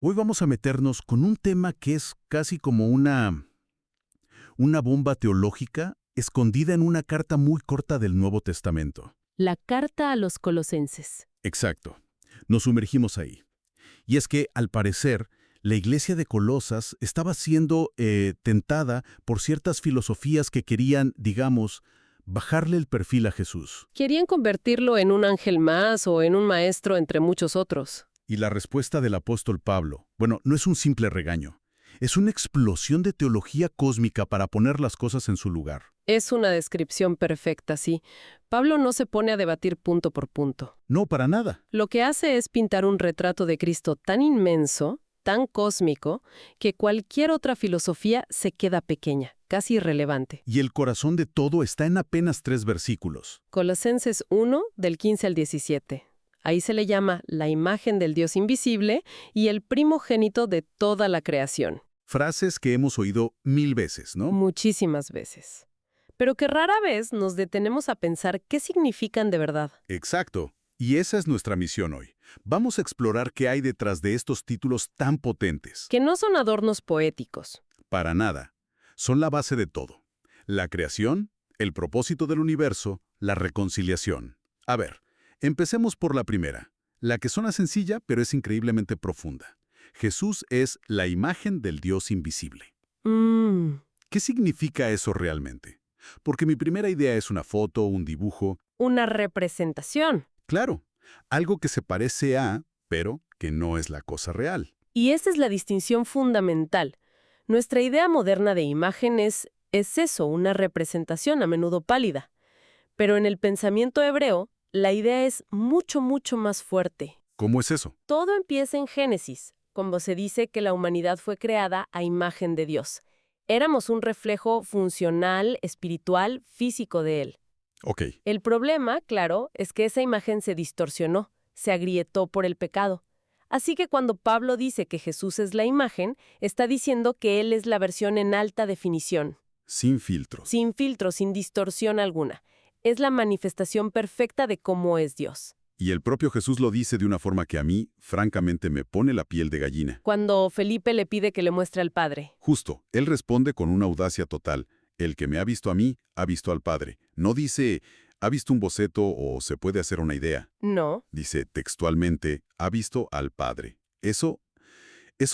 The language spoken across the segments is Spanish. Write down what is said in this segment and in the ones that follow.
Hoy vamos a meternos con un tema que es casi como una bomba teológica escondida en una carta muy corta del Nuevo Testamento. La carta a los Colosenses. Exacto. Nos sumergimos ahí. Y es que, al parecer, la iglesia de Colosas estaba siendo tentada por ciertas filosofías que querían, digamos, bajarle el perfil a Jesús. Querían convertirlo en un ángel más o en un maestro entre muchos otros. Y la respuesta del apóstol Pablo, bueno, no es un simple regaño. Es una explosión de teología cósmica para poner las cosas en su lugar. Es una descripción perfecta, sí. Pablo no se pone a debatir punto por punto. No, para nada. Lo que hace es pintar un retrato de Cristo tan inmenso, tan cósmico, que cualquier otra filosofía se queda pequeña, casi irrelevante. Y el corazón de todo está en apenas 3 versículos. Colosenses 1, del 15 al 17. Ahí se le llama la imagen del Dios invisible y el primogénito de toda la creación. Frases que hemos oído 1000 veces, ¿no? Muchísimas veces. Pero que rara vez nos detenemos a pensar qué significan de verdad. Exacto. Y esa es nuestra misión hoy. Vamos a explorar qué hay detrás de estos títulos tan potentes. Que no son adornos poéticos. Para nada. Son la base de todo. La creación, el propósito del universo, la reconciliación. A ver, empecemos por la primera, la que suena sencilla pero es increíblemente profunda. Jesús es la imagen del Dios invisible. ¿Qué significa eso realmente? Porque mi primera idea es una foto, un dibujo. Una representación. Claro, algo que se parece a, pero que no es la cosa real. Y esa es la distinción fundamental. Nuestra idea moderna de imagen es eso, una representación a menudo pálida. Pero en el pensamiento hebreo, la idea es mucho, mucho más fuerte. ¿Cómo es eso? Todo empieza en Génesis, cuando se dice que la humanidad fue creada a imagen de Dios. Éramos un reflejo funcional, espiritual, físico de Él. Ok. El problema, claro, es que esa imagen se distorsionó, se agrietó por el pecado. Así que cuando Pablo dice que Jesús es la imagen, está diciendo que Él es la versión en alta definición. Sin filtros. Sin filtro, sin distorsión alguna. Es la manifestación perfecta de cómo es Dios. Y el propio Jesús lo dice de una forma que a mí, francamente, me pone la piel de gallina. Cuando Felipe le pide que le muestre al Padre. Justo, él responde con una audacia total. El que me ha visto a mí, ha visto al Padre. No dice, ha visto un boceto o se puede hacer una idea. No. Dice textualmente, ha visto al Padre. Eso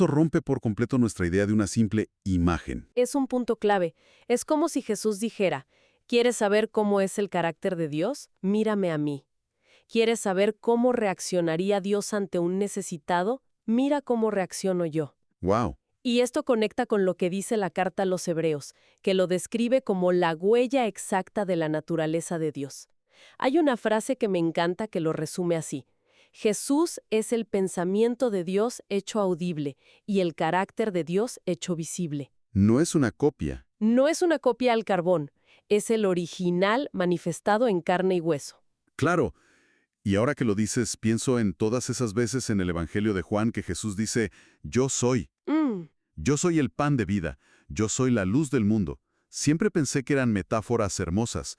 rompe por completo nuestra idea de una simple imagen. Es un punto clave. Es como si Jesús dijera, ¿quieres saber cómo es el carácter de Dios? Mírame a mí. ¿Quieres saber cómo reaccionaría Dios ante un necesitado? Mira cómo reacciono yo. ¡Wow! Y esto conecta con lo que dice la carta a los Hebreos, que lo describe como la huella exacta de la naturaleza de Dios. Hay una frase que me encanta que lo resume así. Jesús es el pensamiento de Dios hecho audible y el carácter de Dios hecho visible. No es una copia. No es una copia al carbón, es el original manifestado en carne y hueso. Claro. Y ahora que lo dices, pienso en todas esas veces en el Evangelio de Juan que Jesús dice, yo soy. Yo soy el pan de vida. Yo soy la luz del mundo. Siempre pensé que eran metáforas hermosas.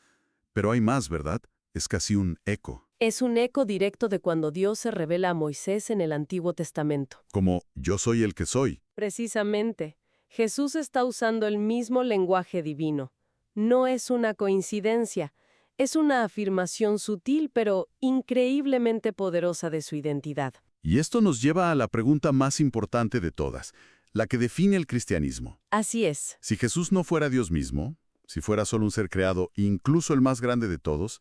Pero hay más, ¿verdad? Es casi un eco. Es un eco directo de cuando Dios se revela a Moisés en el Antiguo Testamento. Como yo soy el que soy. Precisamente, Jesús está usando el mismo lenguaje divino. No es una coincidencia. Es una afirmación sutil pero increíblemente poderosa de su identidad. Y esto nos lleva a la pregunta más importante de todas, la que define el cristianismo. Así es. Si Jesús no fuera Dios mismo, si fuera solo un ser creado, incluso el más grande de todos,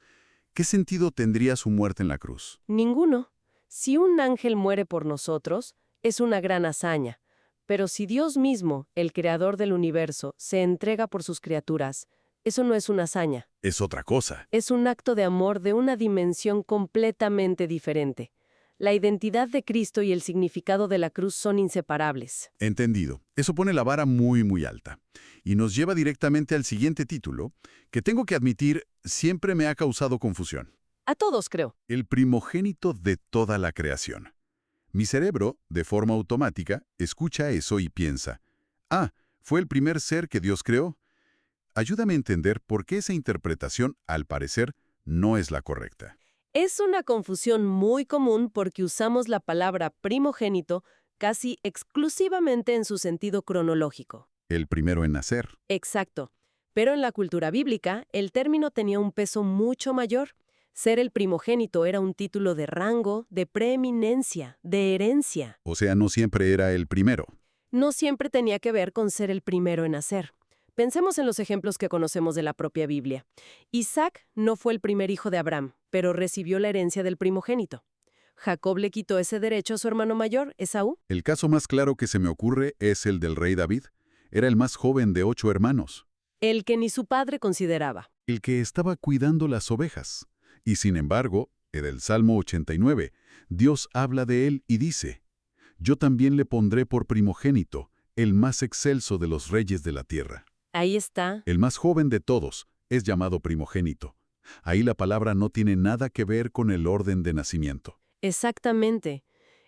¿qué sentido tendría su muerte en la cruz? Ninguno. Si un ángel muere por nosotros, es una gran hazaña. Pero si Dios mismo, el creador del universo, se entrega por sus criaturas, eso no es una hazaña. Es otra cosa. Es un acto de amor de una dimensión completamente diferente. La identidad de Cristo y el significado de la cruz son inseparables. Entendido. Eso pone la vara muy, muy alta. Y nos lleva directamente al siguiente título, que tengo que admitir, siempre me ha causado confusión. A todos, creo. El primogénito de toda la creación. Mi cerebro, de forma automática, escucha eso y piensa, ¿fue el primer ser que Dios creó? Ayúdame a entender por qué esa interpretación, al parecer, no es la correcta. Es una confusión muy común porque usamos la palabra primogénito casi exclusivamente en su sentido cronológico. El primero en nacer. Exacto. Pero en la cultura bíblica, el término tenía un peso mucho mayor. Ser el primogénito era un título de rango, de preeminencia, de herencia. O sea, no siempre era el primero. No siempre tenía que ver con ser el primero en nacer. Pensemos en los ejemplos que conocemos de la propia Biblia. Isaac no fue el primer hijo de Abraham, pero recibió la herencia del primogénito. Jacob le quitó ese derecho a su hermano mayor, Esaú. El caso más claro que se me ocurre es el del rey David. Era el más joven de 8 hermanos, El que ni su padre consideraba. el que estaba cuidando las ovejas. Y sin embargo, en el Salmo 89, Dios habla de él y dice: «Yo también le pondré por primogénito, el más excelso de los reyes de la tierra». Ahí está. El más joven de todos es llamado primogénito. Ahí la palabra no tiene nada que ver con el orden de nacimiento. Exactamente.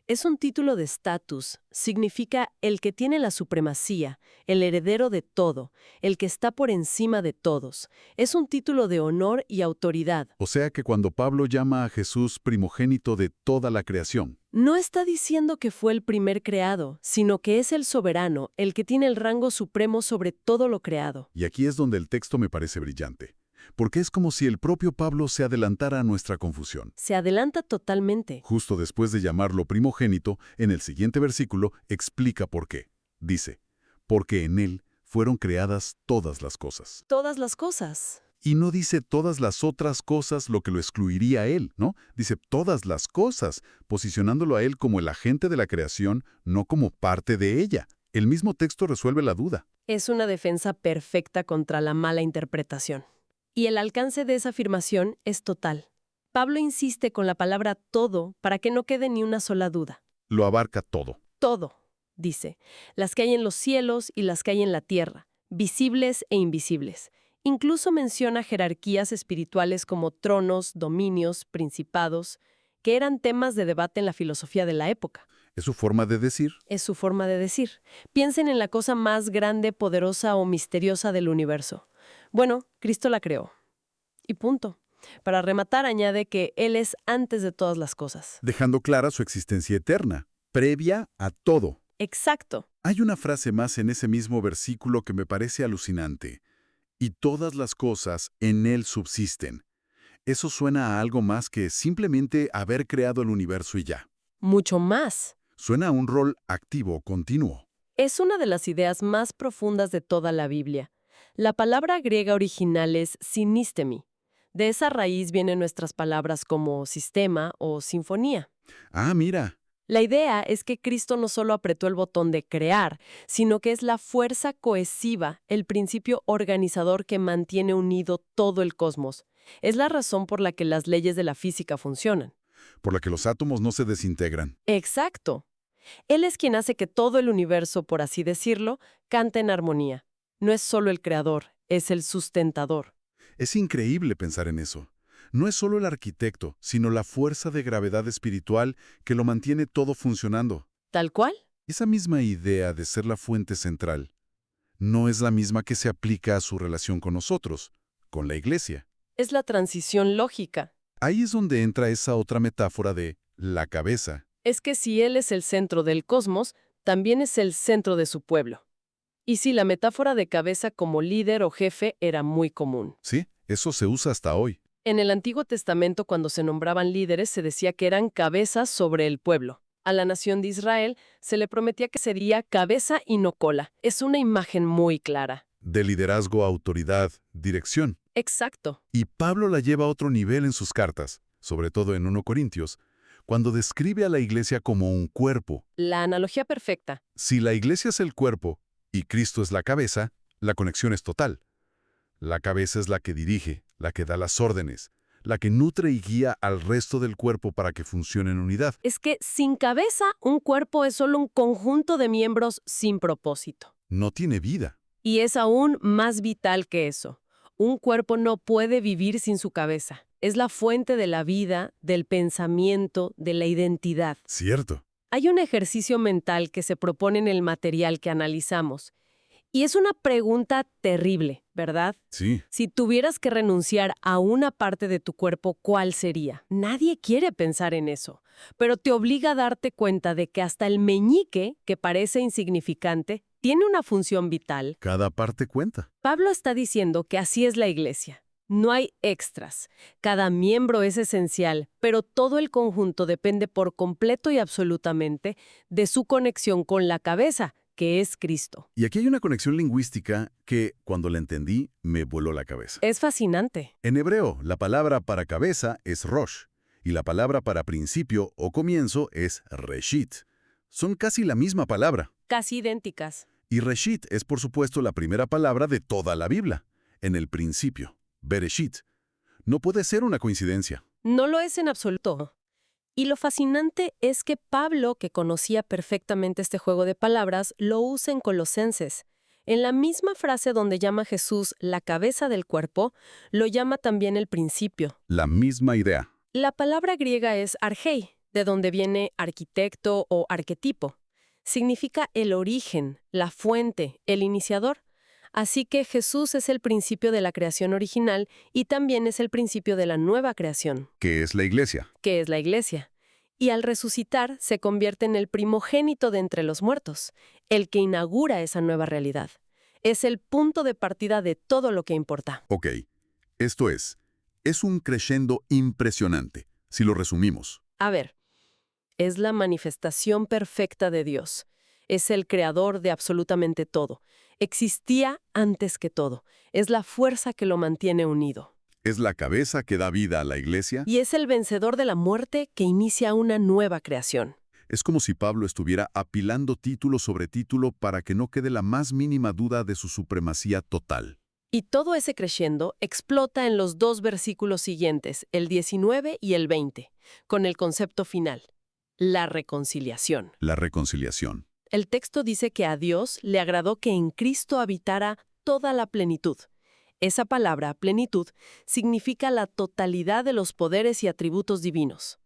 Es un título de estatus. Significa el que tiene la supremacía, el heredero de todo, el que está por encima de todos. Es un título de honor y autoridad. O sea que cuando Pablo llama a Jesús primogénito de toda la creación, No está diciendo que fue el primer creado, sino que es el soberano, el que tiene el rango supremo sobre todo lo creado. y aquí es donde el texto me parece brillante, porque es como si el propio Pablo se adelantara a nuestra confusión. Se adelanta totalmente. Justo después de llamarlo primogénito, en el siguiente versículo explica por qué. Dice: «Porque en él fueron creadas todas las cosas». Todas las cosas. Y no dice todas las otras cosas, lo que lo excluiría a él, ¿no? Dice todas las cosas, posicionándolo a él como el agente de la creación, no como parte de ella. El mismo texto resuelve la duda. Es una defensa perfecta contra la mala interpretación. Y el alcance de esa afirmación es total. Pablo insiste con la palabra todo para que no quede ni una sola duda. Lo abarca todo. Todo, dice, las que hay en los cielos y las que hay en la tierra, visibles e invisibles. Incluso menciona jerarquías espirituales como tronos, dominios, principados, que eran temas de debate en la filosofía de la época. Es su forma de decir. Es su forma de decir. Piensen en la cosa más grande, poderosa o misteriosa del universo. Bueno, Cristo la creó. Y punto. Para rematar, añade que Él es antes de todas las cosas. Dejando clara su existencia eterna, previa a todo. Exacto. Hay una frase más en ese mismo versículo que me parece alucinante. «Y todas las cosas en él subsisten». Eso suena a algo más que simplemente haber creado el universo y ya. Mucho más. Suena a un rol activo, continuo. Es una de las ideas más profundas de toda la Biblia. La palabra griega original es synistemi. De esa raíz vienen nuestras palabras como sistema o sinfonía. Ah, mira. La idea es que Cristo no solo apretó el botón de crear, sino que es la fuerza cohesiva, el principio organizador que mantiene unido todo el cosmos. Es la razón por la que las leyes de la física funcionan. Por la que los átomos no se desintegran. Exacto. Él es quien hace que todo el universo, por así decirlo, cante en armonía. No es solo el creador, es el sustentador. Es increíble pensar en eso. No es solo el arquitecto, sino la fuerza de gravedad espiritual que lo mantiene todo funcionando. ¿Tal cual? Esa misma idea de ser la fuente central no es la misma que se aplica a su relación con nosotros, con la Iglesia. Es la transición lógica. Ahí es donde entra esa otra metáfora de la cabeza. Es que si Él es el centro del cosmos, también es el centro de su pueblo. Y sí, la metáfora de cabeza como líder o jefe era muy común. Sí, eso se usa hasta hoy. En el Antiguo Testamento, cuando se nombraban líderes, se decía que eran cabezas sobre el pueblo. A la nación de Israel se le prometía que sería cabeza y no cola. Es una imagen muy clara. De liderazgo, autoridad, dirección. Exacto. Y Pablo la lleva a otro nivel en sus cartas, sobre todo en 1 Corintios, cuando describe a la Iglesia como un cuerpo. La analogía perfecta. Si la Iglesia es el cuerpo y Cristo es la cabeza, la conexión es total. La cabeza es la que dirige, la que da las órdenes, la que nutre y guía al resto del cuerpo para que funcione en unidad. Es que sin cabeza, un cuerpo es solo un conjunto de miembros sin propósito. No tiene vida. Y es aún más vital que eso. Un cuerpo no puede vivir sin su cabeza. Es la fuente de la vida, del pensamiento, de la identidad. Cierto. Hay un ejercicio mental que se propone en el material que analizamos. Y es una pregunta terrible, ¿verdad? Sí. Si tuvieras que renunciar a una parte de tu cuerpo, ¿cuál sería? Nadie quiere pensar en eso, pero te obliga a darte cuenta de que hasta el meñique, que parece insignificante, tiene una función vital. Cada parte cuenta. Pablo está diciendo que así es la iglesia. No hay extras. Cada miembro es esencial, pero todo el conjunto depende por completo y absolutamente de su conexión con la cabeza, que es Cristo. Y aquí hay una conexión lingüística que, cuando la entendí, me voló la cabeza. Es fascinante. En hebreo, la palabra para cabeza es rosh, y la palabra para principio o comienzo es reshit. Son casi la misma palabra. Casi idénticas. Y reshit es, por supuesto, la primera palabra de toda la Biblia, en el principio, bereshit. No puede ser una coincidencia. No lo es en absoluto. Y lo fascinante es que Pablo, que conocía perfectamente este juego de palabras, lo usa en Colosenses. En la misma frase donde llama a Jesús la cabeza del cuerpo, lo llama también el principio. La misma idea. La palabra griega es argei, de donde viene arquitecto o arquetipo. Significa el origen, la fuente, el iniciador. Así que Jesús es el principio de la creación original y también es el principio de la nueva creación, ¿Qué es la iglesia? que es la iglesia. Y al resucitar se convierte en el primogénito de entre los muertos, el que inaugura esa nueva realidad. Es el punto de partida de todo lo que importa. Ok, esto es un crescendo impresionante, si lo resumimos. A ver, es la manifestación perfecta de Dios. Es el creador de absolutamente todo. Existía antes que todo. Es la fuerza que lo mantiene unido. Es la cabeza que da vida a la iglesia. Y es el vencedor de la muerte que inicia una nueva creación. Es como si Pablo estuviera apilando título sobre título para que no quede la más mínima duda de su supremacía total. Y todo ese crescendo explota en los 2 versículos siguientes, el 19 y el 20, con el concepto final, la reconciliación. La reconciliación. El texto dice que a Dios le agradó que en Cristo habitara toda la plenitud. Esa palabra, plenitud, significa la totalidad de los poderes y atributos divinos.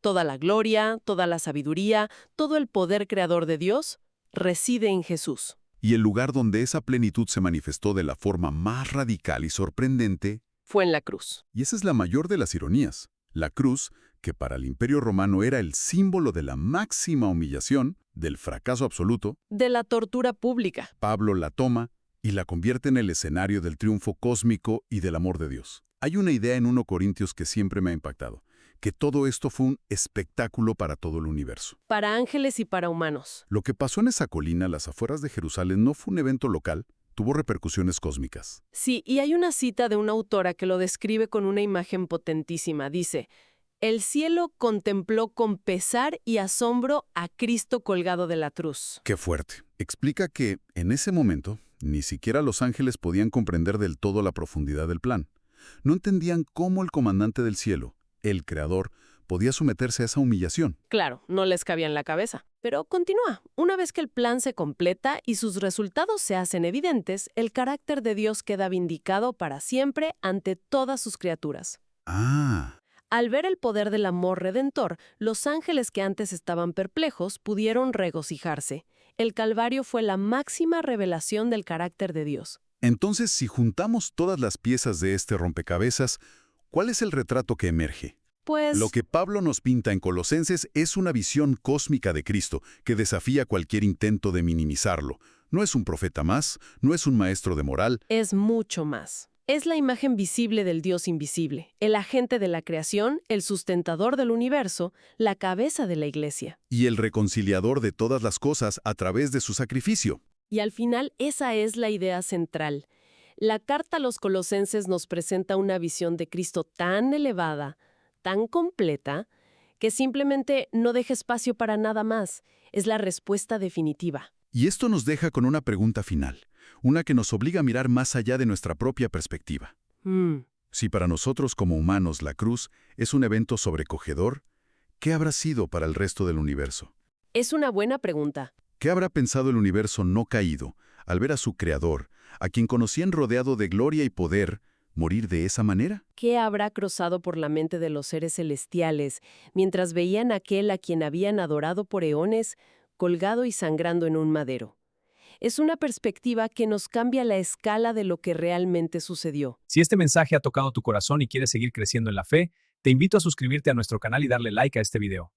Toda la gloria, toda la sabiduría, todo el poder creador de Dios reside en Jesús. Y el lugar donde esa plenitud se manifestó de la forma más radical y sorprendente, Fue en la cruz. y esa es la mayor de las ironías, la cruz, que para el Imperio Romano era el símbolo de la máxima humillación, del fracaso absoluto, De la tortura pública. Pablo la toma y la convierte en el escenario del triunfo cósmico y del amor de Dios. Hay una idea en 1 Corintios que siempre me ha impactado, que todo esto fue un espectáculo para todo el universo. Para ángeles y para humanos. Lo que pasó en esa colina, a las afueras de Jerusalén, no fue un evento local, tuvo repercusiones cósmicas. Sí, y hay una cita de una autora que lo describe con una imagen potentísima. Dice, el cielo contempló con pesar y asombro a Cristo colgado de la cruz. ¡Qué fuerte! Explica que, en ese momento, ni siquiera los ángeles podían comprender del todo la profundidad del plan. No entendían cómo el comandante del cielo, el Creador, podía someterse a esa humillación. Claro, no les cabía en la cabeza. Pero continúa. Una vez que el plan se completa y sus resultados se hacen evidentes, el carácter de Dios queda vindicado para siempre ante todas sus criaturas. Ah, Al ver el poder del amor redentor, los ángeles que antes estaban perplejos pudieron regocijarse. El Calvario fue la máxima revelación del carácter de Dios. entonces si juntamos todas las piezas de este rompecabezas, ¿cuál es el retrato que emerge? Pues, Lo que Pablo nos pinta en Colosenses es una visión cósmica de Cristo que desafía cualquier intento de minimizarlo. No es un profeta más, no es un maestro de moral, es mucho más. Es la imagen visible del Dios invisible, el agente de la creación, el sustentador del universo, la cabeza de la iglesia. y el reconciliador de todas las cosas a través de su sacrificio. Y al final, esa es la idea central. La carta a los Colosenses nos presenta una visión de Cristo tan elevada, tan completa, que simplemente no deja espacio para nada más. Es la respuesta definitiva. Y esto nos deja con una pregunta final, una que nos obliga a mirar más allá de nuestra propia perspectiva. Si para nosotros como humanos la cruz es un evento sobrecogedor, ¿qué habrá sido para el resto del universo? Es una buena pregunta. ¿Qué habrá pensado el universo no caído al ver a su creador, a quien conocían rodeado de gloria y poder, morir de esa manera? ¿Qué habrá cruzado por la mente de los seres celestiales mientras veían a aquel a quien habían adorado por eones, colgado y sangrando en un madero? Es una perspectiva que nos cambia la escala de lo que realmente sucedió. Si este mensaje ha tocado tu corazón y quieres seguir creciendo en la fe, te invito a suscribirte a nuestro canal y darle like a este video.